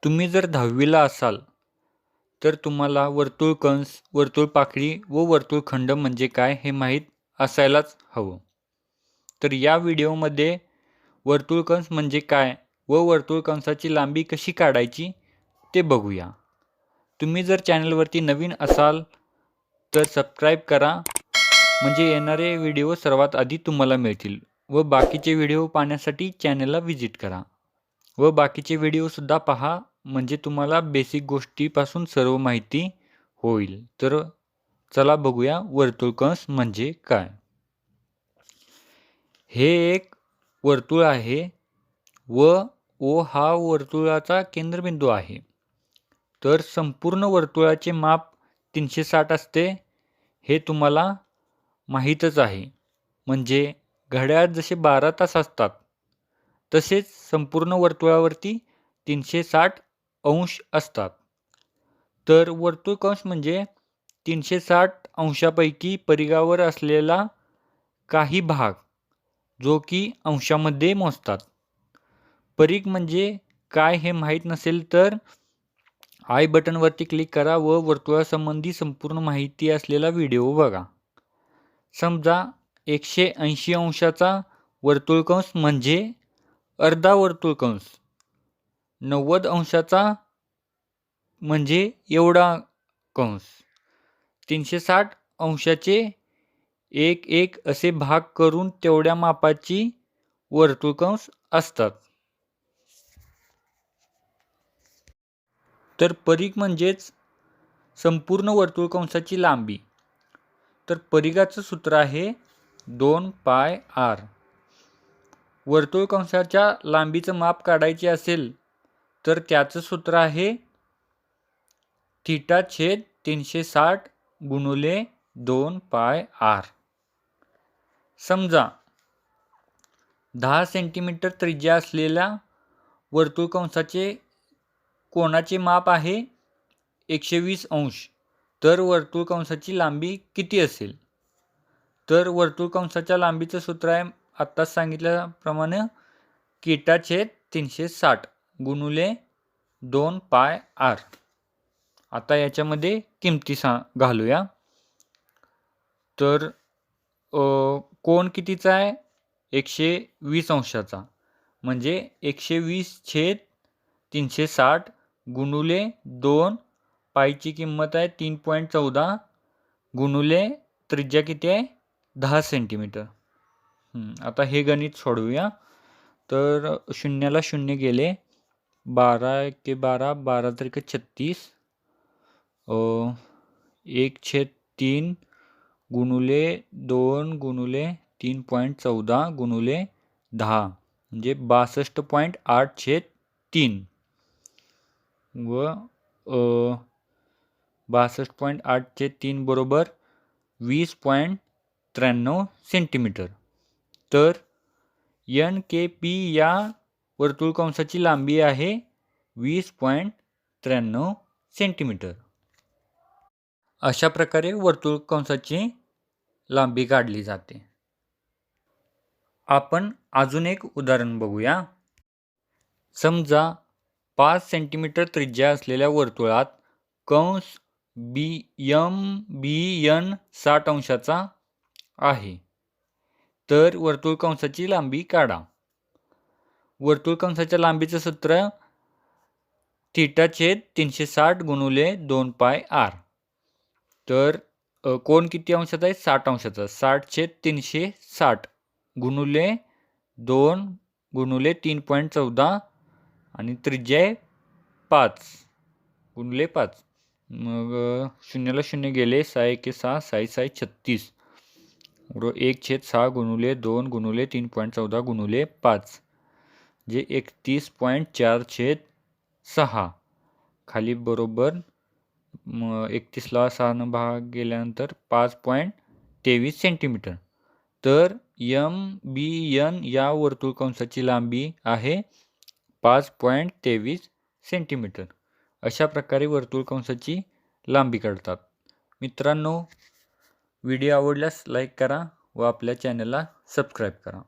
तुम्ही जर 10वीला असाल तर तुम्हाला वर्तुळकंस, वर्तुळपाकळी व वर्तुळखंड म्हणजे काय हे माहीत असायलाच हवं. तर या व्हिडिओमध्ये वर्तुळकंस म्हणजे काय व वर्तुळकंसाची लांबी कशी काढायची ते बघूया. तुम्ही जर चॅनलवरती नवीन असाल तर सबस्क्राईब करा, म्हणजे येणारे व्हिडिओ सर्वात आधी तुम्हाला मिळतील. व बाकीचे व्हिडिओ पाहण्यासाठी चॅनलला व्हिजिट करा व बाकीचे व्हिडिओसुद्धा पहा, म्हणजे तुम्हाला बेसिक गोष्टीपासून सर्व माहिती होईल. तर चला बघूया वर्तुळकंस म्हणजे काय. हे एक वर्तुळ आहे व ओ हा वर्तुळाचा केंद्रबिंदू आहे. तर संपूर्ण वर्तुळाचे माप 360 असते हे तुम्हाला माहीतच आहे. म्हणजे घड्याळात जसे 12 तास असतात तसेच संपूर्ण वर्तुळावरती 360 अंश असतात. तर वर्तुळकंस म्हणजे 360 अंशापैकी परिघावर असलेला काही भाग जो की अंशामध्ये मोजतात. परिघ म्हणजे काय हे माहीत नसेल तर आय बटनवरती क्लिक करा व वर्तुळासंबंधी संपूर्ण माहिती असलेला व्हिडिओ बघा. समजा 180 अंशाचा वर्तुळकंस म्हणजे अर्धा वर्तुळकंस, 90 अंशाचा म्हणजे एवढा कंस, 360 अंशाचे एक एक असे भाग करून तेवढ्या मापाची वर्तुळकंस असतात. तर परिघ म्हणजेच संपूर्ण वर्तुळकंसाची लांबी. तर परिघाचं सूत्र आहे 2πr. वर्तुळकंसाच्या लांबीचं माप काढायचे असेल तर त्याचं सूत्र आहे θ/360 गुणुले 2πr. समजा 10 सेंटीमीटर त्रिज्या असलेल्या वर्तुळकंसाचे कोनाचे माप आहे 120 अंश. तर वर्तुळकंसाची लांबी किती असेल? तर वर्तुळकंसाच्या लांबीचं सूत्र आहे आत्ताच सांगितल्याप्रमाणे θ/360 गुणुले 2πr. आता याच्यामध्ये किमती घालूया. तर कोन कितीचा आहे? 120 अंशाचा, म्हणजे 120/360 गुणुले 2. पायची किंमत आहे 3.14 गुणुले त्रिज्या किती आहे 10 सेंटीमीटर. आता हे गणित सोडवूया. तर शून्याला शून्य गेले, 12×12 12×36 1/3 गुणुले 2 गुणुले 3.14 गुणुले 10 म्हणजे 62.8/3 व 62.8/3 बरोबर 20.93 सेंटीमीटर. तर NKP या वर्तुळकंसाची लांबी आहे 20.93 सेंटीमीटर. अशा प्रकारे वर्तुळकंसाची लांबी काढली जाते. आपण अजून एक उदाहरण बघूया. समजा 5 सेंटीमीटर त्रिज्या असलेल्या वर्तुळात कंस BN 60 अंशाचा आहे. तर वर्तुळकंसाची लांबी काढा. वर्तुळकंसाच्या लांबीचं सूत्र θ/360 गुणुले 2πr. तर कोन किती अंशाचा आहे? 60 अंशाचा. 60/360 गुणुले 2 गुणुले 3.14 आणि त्रिज्या आहे 5 गुणुले 5. मग शून्याला शून्य गेले, 6×1=6 6×6=36 1/6 गुणुले 2 गुणुले 3.14 गुणुले 5 जे 31.4/6. खाली बरोबर 31ला 6 भाग गेल्यानंतर 5.23 सेंटीमीटर. तर MBN या वर्तुळकंसाची लांबी आहे 5.23 सेंटीमीटर. अशा प्रकारे वर्तुळकंसाची लांबी काढतात. मित्रांनो, व्हिडिओ आवडल्यास लाईक करा व आपल्या चॅनलला सबस्क्राईब करा.